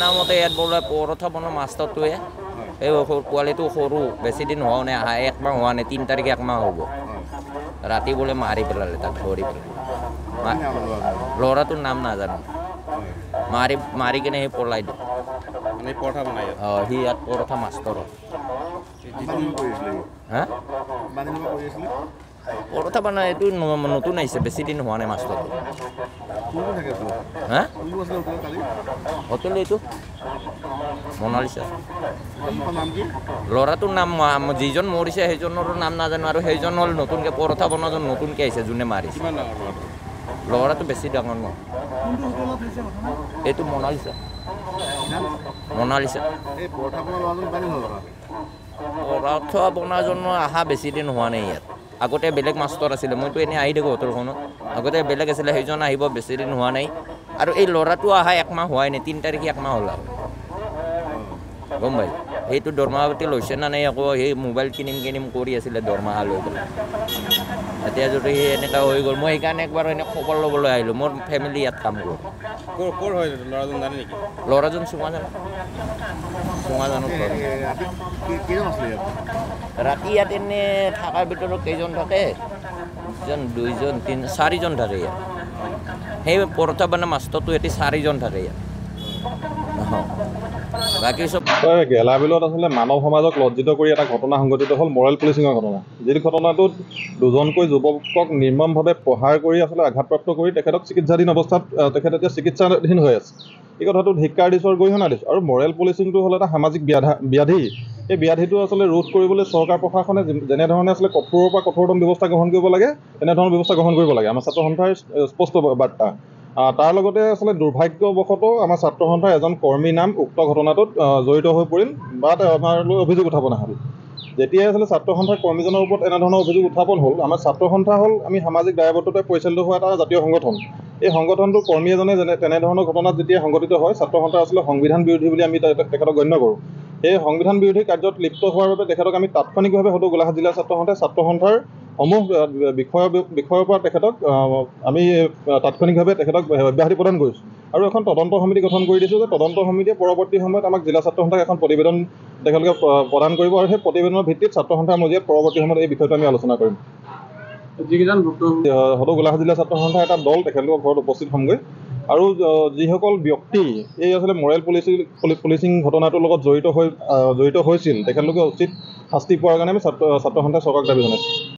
নামতে ইয়াত বোলে পৌৰথা বনৰ মাষ্টৰটোৱে এই পোৱালিটো সৰু বেছি দিন হোৱা নাই আহা একমাহ হোৱা নাই 3 তাৰিখে একমাহ হ'ব ৰাতি বোলে মাৰি পেলালে তাক ধৰি পেলালে ল'ৰাটোৰ নাম নাজানো মাৰি কিনে সি পলাই দিয়ে সি ইয়াত পৌৰথা মাষ্টৰ হা পৌৰথা মানে এইটো নতুন আহিছে বেছি দিন হোৱা নাই মাষ্টৰটো হা হোটেল এইটো মনালিছা ল'ৰাটোৰ নাম যিজন মৰিছে সেইজনৰ নাম নাজানো আৰু সেইজন হ'ল নতুনকৈ পৰঠা বনোৱাজন নতুনকৈ আহিছে যোনে মাৰিছে ল'ৰাটো বেছি ডাঙৰ নহয় এইটো মনালিছা পৰঠা বনোৱাজন অহা বেছি দিন হোৱা নাই ইয়াত আগতে বেলেগ মাষ্টৰ আছিলে মইতো এনেই আহি থাকোঁ হোটেলখনত আগতে বেলেগ আছিলে সেইজন আহিব বেছি দিন হোৱা নাই আৰু এই ল'ৰাটো অহা একমাহ হোৱাই নাই 3 তাৰিখে একমাহ হ'ল আৰু গম পাই সেইটো দৰমহা পাতি লৈছে না নাই আকৌ সেই মোবাইল কিনিম কৰি আছিলে দৰমহা লৈ পেলাই এতিয়া যদি সেই এনেকুৱা হৈ গ'ল মই সেইকাৰণে একবাৰ এনে খবৰ ল'বলৈ আহিলোঁ মোৰ ফেমিলি ইয়াত কাম কৰোঁ ক'ৰ হয় ল'ৰাজন জানে নেকি ল'ৰাজন চুঙাজানো ৰাতি ইয়াত এনেই থকাৰ ভিতৰত কেইজন থাকে 1 2 3 4জন থাকে ইয়াত সেই পৰঠা বনোৱা মাষ্টৰটো এটি 4জন থাকে ইয়াত বাকী চব গেলাবিলত আচলতে মানৱ সমাজক লজ্জিত কৰি এটা ঘটনা সংঘটিত হ'ল মৰেল পুলিচিঙৰ ঘটনা যি ঘটনাটোত দুজনকৈ যুৱকক নিৰ্মমভাৱে প্ৰহাৰ কৰি আচলতে আঘাতপ্ৰাপ্ত কৰি তেখেতক চিকিৎসাধীন অৱস্থাত তেখেত এতিয়া চিকিৎসাধীন হৈ আছে এই কথাটোত ধিক্কাৰ দিছোঁ আৰু গৰিহণা দিছোঁ আৰু মৰেল পুলিচিংটো হ'ল এটা সামাজিক ব্যাধি এই ব্যাধিটো আচলতে ৰোধ কৰিবলৈ চৰকাৰ প্ৰশাসনে যেনেধৰণে আচলতে কঠোৰৰ পৰা কঠোৰতম ব্যৱস্থা গ্ৰহণ কৰিব লাগে তেনেধৰণৰ ব্যৱস্থা গ্ৰহণ কৰিব লাগে আমাৰ ছাত্ৰ সন্থাৰ স্পষ্ট বাৰ্তা তাৰ লগতে আচলতে দুৰ্ভাগ্যবশতঃ আমাৰ ছাত্ৰ সন্থাৰ এজন কৰ্মী নাম উক্ত ঘটনাটোত জড়িত হৈ পৰিল বা আমালৈ অভিযোগ উত্থাপন হ'ল যেতিয়াই আচলতে ছাত্ৰ সন্থাৰ কৰ্মীজনৰ ওপৰত এনেধৰণৰ অভিযোগ উত্থাপন হ'ল আমাৰ ছাত্ৰ সন্থা হ'ল আমি সামাজিক দায়বদ্ধতাৰে পৰিচালিত হোৱা এটা জাতীয় সংগঠন এই সংগঠনটোৰ কৰ্মী এজনে তেনেধৰণৰ ঘটনাত যেতিয়া সংঘটিত হয় ছাত্ৰ সন্থা আচলতে সংবিধান বিৰোধী বুলি আমি তেখেতক গণ্য কৰোঁ এই সংবিধান বিৰোধী কাৰ্যত লিপ্ত হোৱাৰ বাবে তেখেতক আমি তাৎক্ষণিকভাৱে হয়তো গোলাঘাট জিলা ছাত্ৰ সন্থাৰ সমূহ বিষয়ৰ পৰা তেখেতক আমি তাৎক্ষণিকভাৱে তেখেতক অব্যাহতি প্ৰদান কৰিছোঁ আৰু এখন তদন্ত সমিতি গঠন কৰি দিছোঁ যে তদন্ত সমিতিয়ে পৰৱৰ্তী সময়ত আমাক জিলা ছাত্ৰ সন্থাক এখন প্ৰতিবেদন তেখেতলোকে প্ৰদান কৰিব আৰু সেই প্ৰতিবেদনৰ ভিত্তিত ছাত্ৰ সন্থাৰ মজিয়াত পৰৱৰ্তী সময়ত এই বিষয়টো আমি আলোচনা কৰিম যিকেইজন হয়তো গোলাঘাট জিলা ছাত্ৰ সন্থাৰ এটা দল তেখেতলোকৰ ঘৰত উপস্থিত হ'মগৈ আৰু যিসকল ব্যক্তি এই আচলতে মৰেল পুলিচিং ঘটনাটোৰ লগত জড়িত হৈছিল তেখেতলোকে উচিত শাস্তি পোৱাৰ কাৰণে আমি ছাত্ৰ সন্থাই চৰকাৰক দাবী জনাইছোঁ